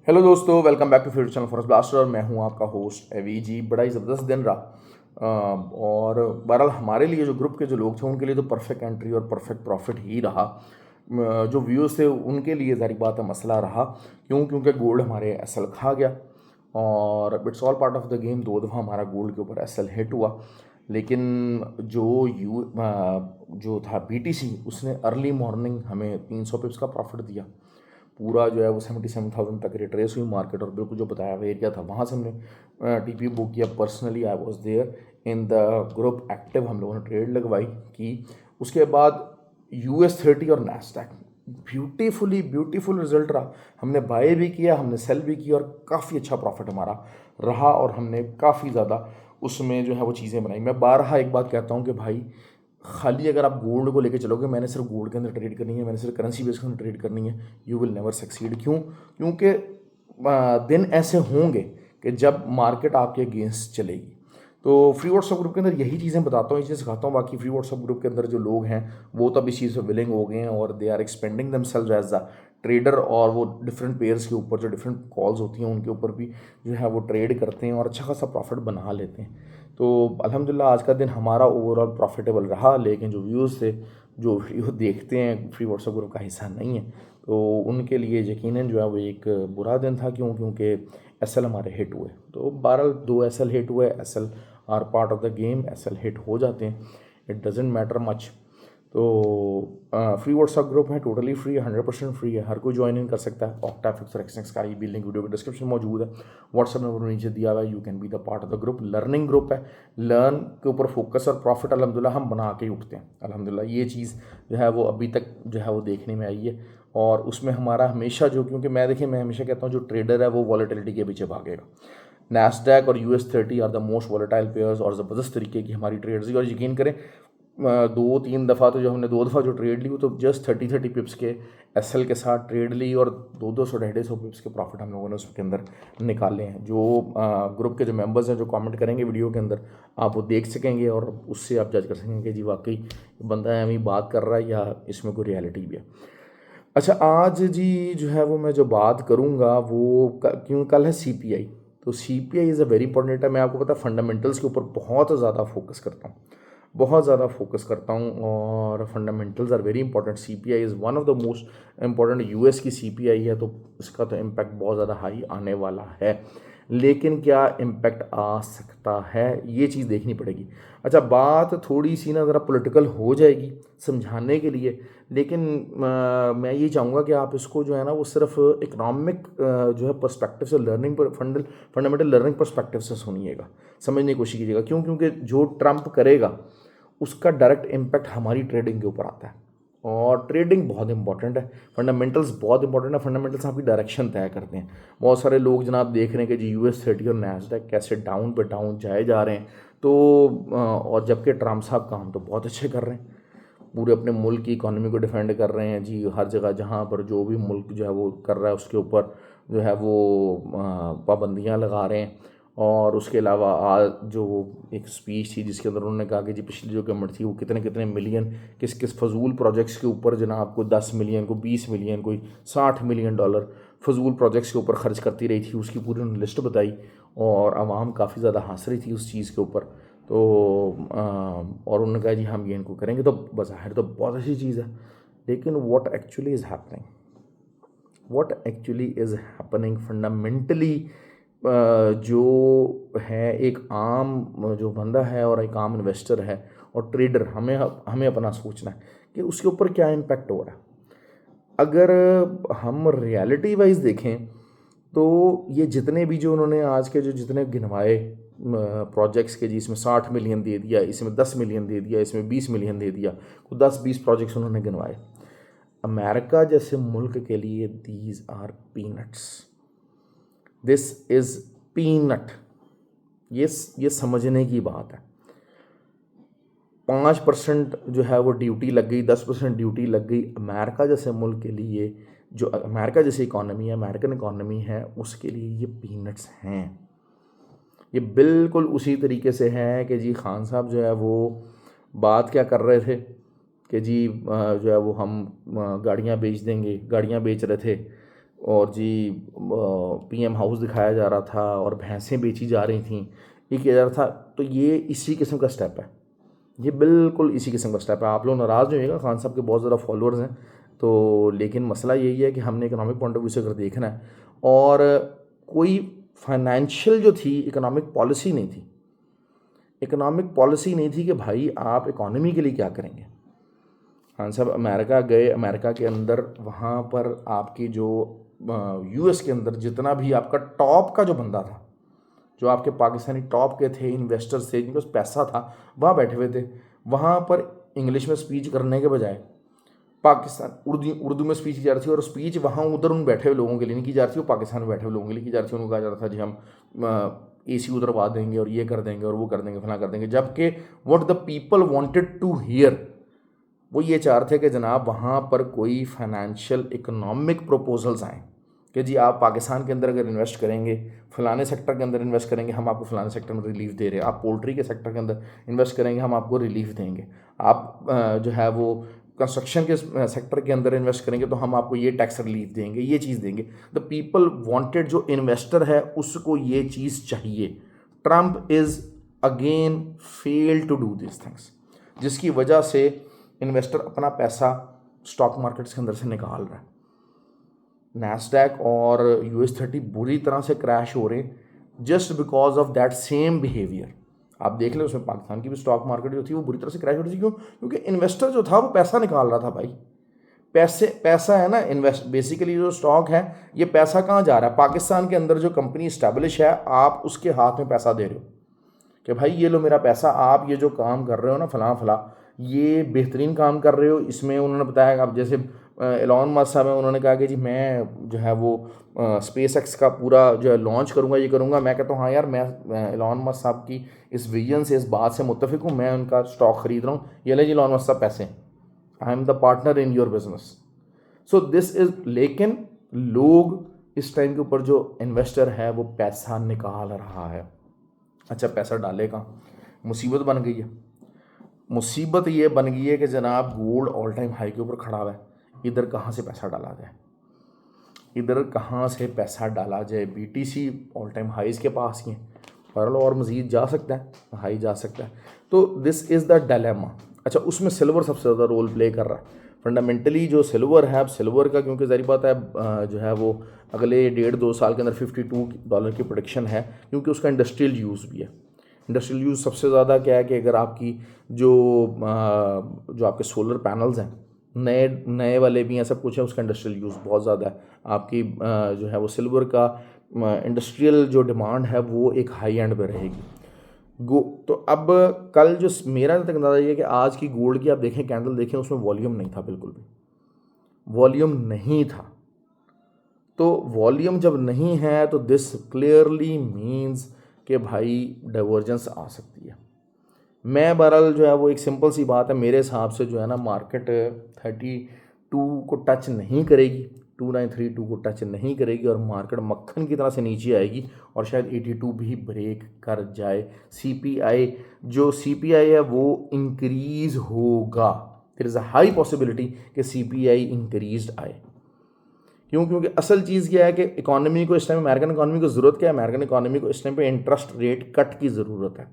Hello दोस्तों, welcome back to future channel forest blaster. और मैं हूं आपका होस्ट एवी जी। बड़ा ही ज़बरदस्त दिन रहा। और बहरहाल हमारे लिए जो ग्रुप के जो लोग थे उनके लिए तो परफेक्ट एंट्री और परफेक्ट प्रॉफिट ही रहा। जो व्यूज़ थे उनके लिए ज़ाहिर बात है मसला रहा। क्योंकि गोल्ड हमारे एसएल खा गया और it's all part of the game. दो दफ़ा हमारा गोल्ड के ऊपर एसएल हिट हुआ। लेकिन जो था बीटीसी उसने अर्ली मॉर्निंग हमें 300 पिप्स का प्रॉफिट दिया। पूरा जो है वो 77,000 तक रिट्रेस हुई मार्केट और बिल्कुल जो बताया हुआ एरिया था वहाँ से हमने टीपी बुक किया। Personally I was there in the group active. हम लोगों ने ट्रेड लगवाई की। उसके बाद US 30 और नैस्डैक ब्यूटीफुल रिजल्ट रहा। हमने बाय भी किया, हमने सेल भी किया और काफ़ी अच्छा प्रॉफिट हमारा रहा और हमने काफ़ी ज़्यादा उसमें जो है वो चीज़ें बनाई। मैं बारहा एक बात कहता हूँ कि भाई खाली अगर आप गोल्ड को लेके चलोगे मैंने सिर्फ गोल्ड के अंदर ट्रेड करनी है, मैंने सिर्फ करेंसी बेस के अंदर ट्रेड करनी है, यू विल नेवर सक्सीड। क्योंकि दिन ऐसे होंगे कि जब मार्केट आपके अगेंस्ट चलेगी। तो फ्री व्हाट्सअप ग्रुप के अंदर यही चीज़ें बताता हूँ, ये चीज़ सिखाता हूँ। बाकी फ्री व्हाट्सअप ग्रुप के अंदर जो लोग हैं वो तो अब इस चीज़ से विलिंग हो गए हैं और they are expanding themselves as a trader. और वो डिफरेंट पेयर्स के ऊपर जो डिफरेंट कॉल्स होती हैं उनके ऊपर भी जो है वो ट्रेड करते हैं और अच्छा खासा प्रॉफिट बना लेते हैं। तो अल्हम्दुलिल्लाह आज का दिन हमारा ओवरऑल प्रॉफिटेबल रहा। लेकिन जो व्यूज़ थे, जो वीडियो देखते हैं फ्री व्हाट्सएप ग्रुप का हिस्सा नहीं है, तो उनके लिए यकीनन जो है वो एक बुरा दिन था। क्योंकि एसएल हमारे हिट हुए। तो बहरहाल 2 एसएल हिट हुए। SL are part of the game. SL hit हो जाते हैं, इट डजेंट मैटर मच। तो फ्री व्हाट्सएप ग्रुप है, टोटली फ्री है, 100% फ्री है, हर कोई ज्वाइन इन कर सकता है। ऑक्टा फिक्सर एक्सनेक्स का ये भी लिंक वीडियो के डिस्क्रिप्शन में मौजूद है। व्हाट्सएप नंबर नीचे दिया हुआ है, you can be the part of the group. Learning group है, लर्न के ऊपर फोकस और प्रॉफिट अल्हम्दुलिल्लाह हम बना के ही उठते हैं। अल्हम्दुलिल्लाह ये चीज़ जो है वो अभी तक जो है वो देखने में आई है। और उसमें हमारा हमेशा जो, क्योंकि मैं हमेशा कहता हूँ जो ट्रेडर है वो वॉलेटिलिटी के पीछे भागेगा। नैस्डैक और US 30 are the most volatile pairs और ज़बरदस्त तरीके की हमारी ट्रेड्स ही। और यकीन करें 2-3 दफ़ा तो जो हमने 2 दफ़ा जो ट्रेड ली वो तो जस्ट 30 पिप्स के एसएल के साथ ट्रेड ली और 200-250 पिप्स के प्रॉफिट हम लोगों ने उसके अंदर निकाले हैं। जो ग्रुप के जो मेंबर्स हैं जो कमेंट करेंगे वीडियो के अंदर, आप वो देख सकेंगे और उससे आप जज कर सकेंगे कि जी वाकई बंदा है हमें बात कर रहा है या इसमें कोई रियलिटी भी है। अच्छा, आज जी जो है वो मैं जो बात करूँगा वो क्यों कल है CPI। तो CPI is a very important है। मैं आपको पता फंडामेंटल्स के ऊपर बहुत ज़्यादा फोकस करता हूँ, बहुत ज़्यादा फोकस करता हूँ और fundamentals are very important. CPI is one of the most important. US की CPI है तो इसका तो इम्पैक्ट बहुत ज़्यादा हाई आने वाला है। लेकिन क्या इम्पैक्ट आ सकता है ये चीज़ देखनी पड़ेगी। अच्छा, बात थोड़ी सी ना ज़रा पॉलिटिकल हो जाएगी समझाने के लिए। लेकिन मैं ये चाहूँगा कि आप इसको जो है ना वो सिर्फ इकनॉमिक जो है पर्सपेक्टिव से, लर्निंग पर फंडामेंटल लर्निंग पर्सपेक्टिव से सुनिएगा, समझने की कोशिश कीजिएगा। क्योंकि जो ट्रम्प करेगा उसका डायरेक्ट इम्पैक्ट हमारी ट्रेडिंग के ऊपर आता है। और ट्रेडिंग बहुत इंपॉर्टेंट है, फंडामेंटल्स बहुत इंपॉर्टेंट है। फंडामेंटल्स आपकी डायरेक्शन तय करते हैं। बहुत सारे लोग जनाब देख रहे हैं कि जी US 30 और नैस्डैक कैसे डाउन पे डाउन जाए जा रहे हैं। तो और जबकि ट्रम्प साहब काम तो बहुत अच्छे कर रहे हैं, पूरे अपने मुल्क की इकॉनमी को डिफेंड कर रहे हैं जी। हर जगह जहाँ पर जो भी मुल्क जो है वो कर रहा है उसके ऊपर जो है वो पाबंदियाँ लगा रहे हैं। और उसके अलावा आज जो एक स्पीच थी जिसके अंदर उन्होंने कहा कि जी पिछली जो गवर्नमेंट थी वो कितने कितने मिलियन किस किस फजूल प्रोजेक्ट्स के ऊपर जनाब को 10 मिलियन, को 20 मिलियन, कोई $60 मिलियन फजूल प्रोजेक्ट्स के ऊपर खर्च करती रही थी, उसकी पूरी उन्होंने लिस्ट बताई। और आवाम काफ़ी ज़्यादा हंस रही थी उस चीज़ के ऊपर। तो और उन्होंने कहा जी हम ये इनको करेंगे। तो बज़ाहिर तो बहुत अच्छी चीज़ है, लेकिन what actually is happening fundamentally जो है एक आम जो बंदा है और एक आम इन्वेस्टर है और ट्रेडर, हमें हमें अपना सोचना है कि उसके ऊपर क्या इम्पैक्ट हो रहा है। अगर हम रियलिटी वाइज देखें तो ये जितने भी जो उन्होंने आज के जो जितने गिनवाए प्रोजेक्ट्स के जी, इसमें 60 मिलियन दे दिया, इसमें 10 मिलियन दे दिया, इसमें 20 मिलियन दे दिया, तो 10-20 प्रोजेक्ट्स उन्होंने गिनवाए। अमेरिका जैसे मुल्क के लिए these are peanuts, this is peanut. ये समझने की बात है। 5% जो है वो ड्यूटी लग गई, 10% ड्यूटी लग गई अमेरिका जैसे मुल्क के लिए। जो अमेरिका जैसी इकॉनमी है, अमेरिकन इकॉनमी है, उसके लिए ये पीनट्स हैं। ये बिल्कुल उसी तरीके से है कि जी खान साहब जो है वो बात क्या कर रहे थे कि जी जो है वो हम गाड़ियाँ बेच देंगे, गाड़ियाँ बेच रहे थे। और जी पीएम हाउस दिखाया जा रहा था और भैंसें बेची जा रही थी, ये किया जा रहा था। तो ये इसी किस्म का स्टेप है, ये बिल्कुल इसी किस्म का स्टेप है। आप लोग नाराज़ नहीं होइएगा, खान साहब के बहुत ज़्यादा फॉलोअर्स हैं तो, लेकिन मसला यही है कि हमने इकोनॉमिक पॉइंट ऑफ व्यू से अगर देखना है, और कोई फाइनेंशियल जो थी इकोनॉमिक पॉलिसी नहीं थी, इकोनॉमिक पॉलिसी नहीं थी कि भाई आप इकोनॉमी के लिए क्या करेंगे। खान साहब अमेरिका गए, अमेरिका के अंदर वहाँ पर आपकी जो यूएस के अंदर जितना भी आपका टॉप का जो बंदा था, जो आपके पाकिस्तानी टॉप के थे, इन्वेस्टर्स थे, जिनके पास पैसा था, वहाँ बैठे हुए थे। वहाँ पर इंग्लिश में स्पीच करने के बजाय पाकिस्तान उर्दू में स्पीच की जा रही थी, और स्पीच वहाँ उधर उन बैठे हुए लोगों के लिए नहीं की जा रही थी, वो पाकिस्तान में बैठे हुए लोगों के लिए की जा रही थी। उनको कहा जा रहा था जी हम एसी उधरवा देंगे और ये कर देंगे और वो कर देंगे, फला कर देंगे, जबकि what the people wanted to hear वो ये चाह रहे थे कि जनाब वहाँ पर कोई फाइनेंशियल इकोनॉमिक प्रपोजल्स आएँ कि जी आप पाकिस्तान के अंदर अगर इन्वेस्ट करेंगे, फलाने सेक्टर के अंदर इन्वेस्ट करेंगे, हम आपको फलाने सेक्टर में रिलीफ दे रहे हैं। आप पोल्ट्री के सेक्टर के अंदर इन्वेस्ट करेंगे, हम आपको रिलीफ देंगे। आप जो है वो कंस्ट्रक्शन के सेक्टर के अंदर इन्वेस्ट करेंगे तो हम आपको ये टैक्स रिलीफ देंगे, ये चीज़ देंगे। द पीपल वांटेड, जो इन्वेस्टर है उसको ये चीज़ चाहिए। Trump is again fail to do this things, जिसकी वजह से इन्वेस्टर अपना पैसा स्टॉक मार्केट्स के अंदर से निकाल रहा है। नैस्डैक और US30 बुरी तरह से क्रैश हो रहे हैं just because of that same behaviour. आप देख लें, उसमें पाकिस्तान की भी स्टॉक मार्केट जो थी वो बुरी तरह से क्रैश हो रही थी। क्यों? क्योंकि इन्वेस्टर जो था वो पैसा निकाल रहा था भाई। पैसा है ना, इन्वेस्ट बेसिकली जो स्टॉक है, ये पैसा कहाँ जा रहा है? पाकिस्तान के अंदर जो कंपनी इस्टेब्लिश है, आप उसके हाथ में पैसा दे रहे हो कि भाई ये लो मेरा पैसा, आप ये जो काम कर रहे हो ना फला फला, ये बेहतरीन काम कर रहे हो। इसमें उन्होंने बताया, अब जैसे एलॉन मस्क साहब हैं, उन्होंने कहा कि जी मैं जो है वो स्पेस एक्स का पूरा जो है लॉन्च करूँगा, ये करूँगा। मैं कहता हूँ हाँ यार, मैं एलॉन मस्क साहब की इस विजन से, इस बात से मुत्तफिक हूँ, मैं उनका स्टॉक खरीद रहा हूँ। ये ले जी एलॉन मस्क साहब पैसे, I am the partner in your business. So this is, लेकिन लोग इस टाइम के ऊपर जो इन्वेस्टर है वो पैसा निकाल रहा है। अच्छा, पैसा डालेगा, मुसीबत बन गई है। मुसीबत ये बन गई है कि जनाब गोल्ड ऑल टाइम हाई के ऊपर खड़ा हुआ है। इधर कहाँ से पैसा डाला जाए, इधर कहाँ से पैसा डाला जाए? BTC ऑल टाइम हाईज के पास ही है, पर और मज़ीद जा सकता है, हाई जा सकता है। तो दिस इज़ द डायलेमा। अच्छा, उसमें सिल्वर सबसे ज़्यादा रोल प्ले कर रहा है। फंडामेंटली जो सिल्वर है, अब सिल्वर का क्योंकि ज़ाहिर बात है जो है वो अगले 1.5-2 साल के अंदर $52 की प्रोडिक्शन है, क्योंकि उसका इंडस्ट्रियल यूज़ भी है। इंडस्ट्रियल यूज़ सबसे ज़्यादा क्या है कि अगर आपकी जो आपके सोलर पैनल्स हैं, नए वाले भी हैं, सब कुछ है, उसका इंडस्ट्रियल यूज़ बहुत ज़्यादा है। आपकी जो है वो सिल्वर का इंडस्ट्रियल जो डिमांड है वो एक हाई एंड पे रहेगी। तो अब कल जो मेरा तक अंदाज़ा ये है कि आज की गोल्ड की आप देखें, कैंडल देखें, उसमें वॉल्यूम नहीं था, बिल्कुल भी वॉल्यूम नहीं था। तो वॉल्यूम जब नहीं है तो दिस क्लियरली मीन्स कि भाई डाइवर्जेंस आ सकती है। मैं बहरहाल जो है वो एक सिंपल सी बात है, मेरे हिसाब से जो है ना, मार्केट 32 को टच नहीं करेगी, 2932 को टच नहीं करेगी, और मार्केट मक्खन की तरह से नीचे आएगी और शायद 82 भी ब्रेक कर जाए। CPI है वो इंक्रीज़ होगा। There is a high possibility कि CPI इंक्रीज आए। क्यों? क्योंकि असल चीज़ क्या है कि इकॉनमी को इस टाइम, अमेरिकन इकॉनमी को ज़रूरत क्या है? अमेरिकन इकॉनमी को इस टाइम पे इंटरेस्ट रेट कट की ज़रूरत है।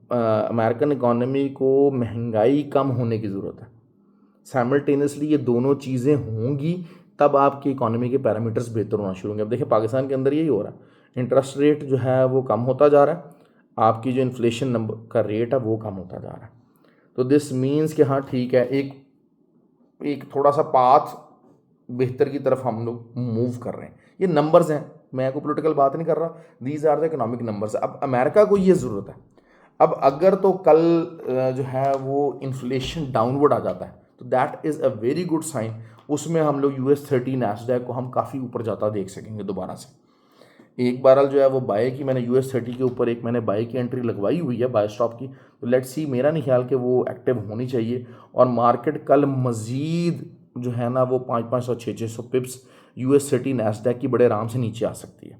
अमेरिकन इकॉनमी को महंगाई कम होने की ज़रूरत है। साइमल्टेनियसली ये दोनों चीज़ें होंगी तब आपकी इकॉनमी के पैरामीटर्स बेहतर होना शुरू होंगे। अब देखिए पाकिस्तान के अंदर यही हो रहा है, इंटरेस्ट रेट जो है वो कम होता जा रहा है, आपकी जो इन्फ्लेशन नंबर का रेट है वो कम होता जा रहा है। तो दिस मीन्स कि हाँ ठीक है, एक थोड़ा सा पाथ बेहतर की तरफ हम लोग मूव कर रहे हैं। ये नंबर्स हैं, मैं कोई पॉलिटिकल बात नहीं कर रहा, these are the economic numbers. अब अमेरिका को ये ज़रूरत है। अब अगर तो कल जो है वो इन्फ्लेशन डाउनवर्ड आ जाता है तो that is a very good sign. उसमें हम लोग US30 नैस्डैक को हम काफ़ी ऊपर जाता देख सकेंगे दोबारा से। एक बार जो है वो बाय की मैंने US30 के ऊपर, एक मैंने बाय की एंट्री लगवाई हुई है, बाय स्टॉप की। तो लेट्स सी, मेरा नहीं ख्याल कि वो एक्टिव होनी चाहिए, और मार्केट कल मज़ीद जो है ना वो 500-500 600 पिप्स US30 नैस्डैक की बड़े आराम से नीचे आ सकती है।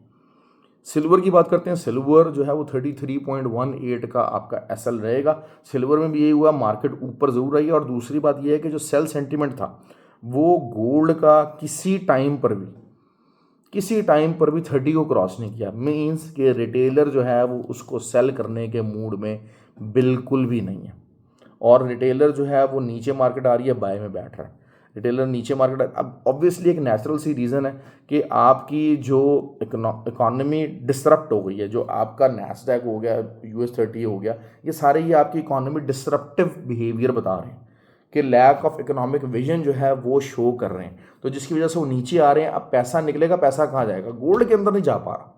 सिल्वर की बात करते हैं, सिल्वर जो है वो 33.18 का आपका SL रहेगा। सिल्वर में भी यही हुआ, मार्केट ऊपर ज़रूर रही है। और दूसरी बात यह है कि जो सेल सेंटिमेंट था वो गोल्ड का किसी टाइम पर भी किसी टाइम पर भी 30 को क्रॉस नहीं किया, मीन्स कि रिटेलर जो है वो उसको सेल करने के मूड में बिल्कुल भी नहीं है। और रिटेलर जो है वो नीचे मार्केट आ रही है, बाय में बैठ रहा है। रिटेलर नीचे मार्केट, अब ऑब्वियसली एक नेचुरल सी रीज़न है कि आपकी जो इकॉनमी डिसरप्ट हो गई है, जो आपका नैस्डैक हो गया, US 30 हो गया, ये सारे ये आपकी इकॉनमी डिसरप्टिव बिहेवियर बता रहे हैं कि लैक ऑफ इकोनॉमिक विजन जो है वो शो कर रहे हैं। तो जिसकी वजह से वो नीचे आ रहे हैं। अब पैसा निकलेगा, पैसा कहाँ जाएगा? गोल्ड के अंदर नहीं जा पा रहा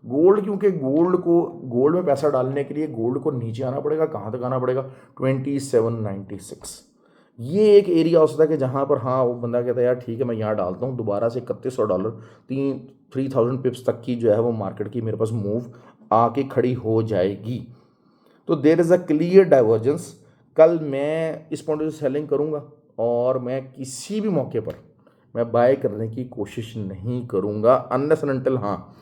गोल्ड, क्योंकि गोल्ड में पैसा डालने के लिए गोल्ड को नीचे आना पड़ेगा। कहाँ तक आना पड़ेगा? 2796। ये एक एरिया हो सकता है कि जहाँ पर हाँ वो बंदा कहता है यार ठीक है मैं यहाँ डालता हूँ, दोबारा से $3100 3000 पिप्स तक की जो है वो मार्केट की मेरे पास मूव आके खड़ी हो जाएगी। तो there is a clear divergence. कल मैं इस पॉइंट से सेलिंग करूँगा और मैं किसी भी मौके पर मैं बाय करने की कोशिश नहीं करूँगा, अनलेस एंड अनटिल, हाँ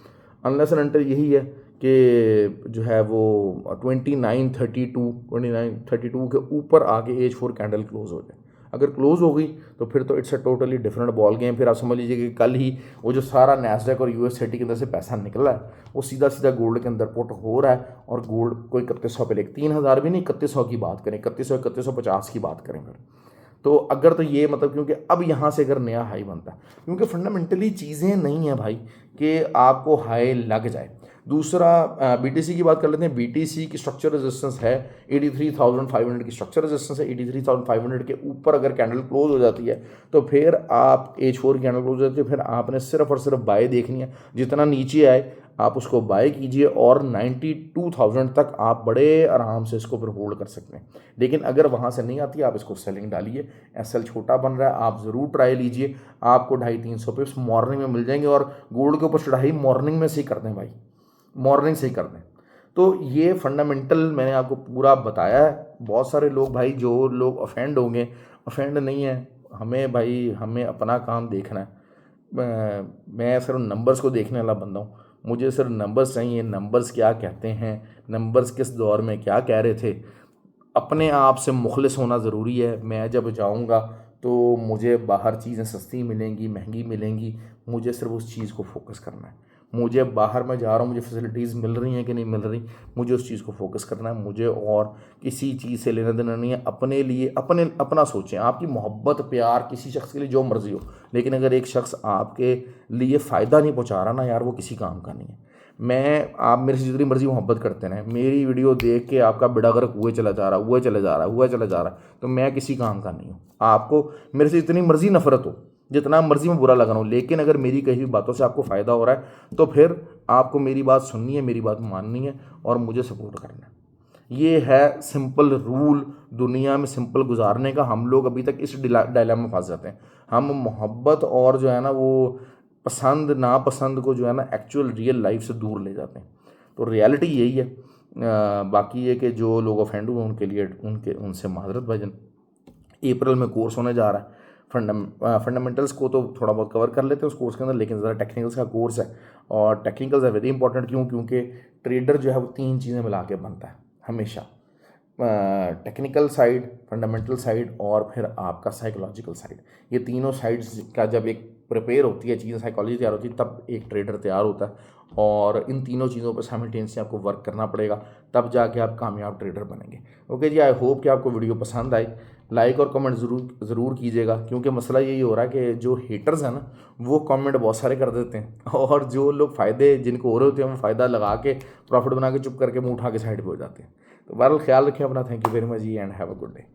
अनलेस एंड अनटिल यही है कि जो है वो 2932 के ऊपर आके H4 कैंडल क्लोज हो जाए। अगर क्लोज हो गई तो फिर तो it's a totally different ball game. फिर आप समझ लीजिए कि कल ही वो जो सारा नैस्डैक और US 30 के अंदर से पैसा निकला है वो सीधा सीधा गोल्ड के अंदर पुट हो रहा है। और गोल्ड कोई 3100 पे लेके 3000 भी नहीं, 3100 की बात करें, 3150 की बात करें फिर तो अगर तो ये मतलब, क्योंकि अब यहाँ से अगर नया हाई बनता है, क्योंकि फंडामेंटली चीज़ें नहीं है भाई कि आपको हाई लग जाए। दूसरा BTC की बात कर लेते हैं। BTC की स्ट्रक्चर रेजिस्टेंस है 83,500 की स्ट्रक्चर रेजिस्टेंस है। 83,500 के ऊपर अगर कैंडल क्लोज हो जाती है तो फिर आप H4 की कैंडल क्लोज हो जाती है, फिर आपने सिर्फ और सिर्फ बाय देखनी है। जितना नीचे आए आप उसको बाय कीजिए और 92,000 तक आप बड़े आराम से इसको फिर होल्ड कर सकते हैं। लेकिन अगर वहाँ से नहीं आती आप इसको सेलिंग डालिए। SL छोटा बन रहा है, आप ज़रूर ट्राई लीजिए। आपको 250-300 पिप्स मॉर्निंग में मिल जाएंगे। और गोल्ड के ऊपर चढ़ाई मॉर्निंग में से ही कर दें भाई, मॉर्निंग से ही कर दें। तो ये फंडामेंटल मैंने आपको पूरा बताया है। बहुत सारे लोग भाई जो लोग ऑफेंड होंगे, ऑफेंड नहीं है, हमें भाई हमें अपना काम देखना है। मैं सिर्फ नंबर्स को देखने वाला बंदा हूँ। मुझे सिर्फ नंबर्स चाहिए, नंबर्स क्या कहते हैं, नंबर्स किस दौर में क्या कह रहे थे। अपने आप से मुखलिस होना ज़रूरी है। मैं जब जाऊँगा तो मुझे बाहर चीज़ें सस्ती मिलेंगी, महंगी मिलेंगी, मुझे सिर्फ उस चीज़ को फोकस करना है। मुझे बाहर मैं जा रहा हूँ, मुझे फैसिलिटीज़ मिल रही हैं कि नहीं मिल रही, मुझे उस चीज़ को फोकस करना है। मुझे और किसी चीज़ से लेना देना नहीं है। अपने लिए अपना सोचें। आपकी मोहब्बत प्यार किसी शख्स के लिए जो मर्ज़ी हो, लेकिन अगर एक शख्स आपके लिए फ़ायदा नहीं पहुँचा रहा ना यार, वो किसी काम का नहीं है। आप मेरे से जितनी मर्जी मोहब्बत करते हैं, मेरी वीडियो देख के आपका बेड़ा गर्क हुए चला जा रहा है, तो मैं किसी काम का नहीं हूँ। आपको मेरे से जितनी मर्जी नफरत हो, जितना मर्जी मैं बुरा लग रहा हूँ, लेकिन अगर मेरी कही हुई बातों से आपको फ़ायदा हो रहा है तो फिर आपको मेरी बात सुननी है, मेरी बात माननी है और मुझे सपोर्ट करना है। ये है सिंपल रूल दुनिया में सिंपल गुजारने का। हम लोग अभी तक इस डायलेमा में फंस जाते हैं। हम मोहब्बत और जो है ना वो पसंद नापसंद को जो है ना एक्चुअल रियल लाइफ से दूर ले जाते हैं। तो रियलिटी यही है। बाकी ये कि जो लोग ऑफेंड हुए उनके लिए उनसे माजरत भाईजान। अप्रैल में कोर्स होने जा रहा है। फंडामेंटल्स को तो थोड़ा बहुत कवर कर लेते हैं उस कोर्स के अंदर, लेकिन ज़रा टेक्निकल्स का कोर्स है और टेक्निकल्स है वेरी इंपॉर्टेंट। क्योंकि ट्रेडर जो है वो 3 चीज़ें मिला के बनता है हमेशा। टेक्निकल साइड, फंडामेंटल साइड और फिर आपका साइकोलॉजिकल साइड। ये तीनों साइड्स का जब एक प्रिपेयर होती है, चीज़ें साइकोलॉजी तैयार होती है, तब एक ट्रेडर तैयार होता है। और इन तीनों चीज़ों पर साइमल्टेनियसली आपको वर्क करना पड़ेगा, तब जाके आप कामयाब ट्रेडर बनेंगे। ओके जी, आई होप कि आपको वीडियो पसंद आई। लाइक और कमेंट ज़रूर कीजिएगा, क्योंकि मसला यही हो रहा है कि जो हेटर्स हैं ना वो कमेंट बहुत सारे कर देते हैं और जो लोग फ़ायदे जिनको हो रहे होते हैं वो फ़ायदा लगा के प्रॉफिट बना के चुप करके मुँह उठा के साइड पे हो जाते हैं। तो बहरहाल ख्याल रखें अपना। Thank you very much ji and have a good day.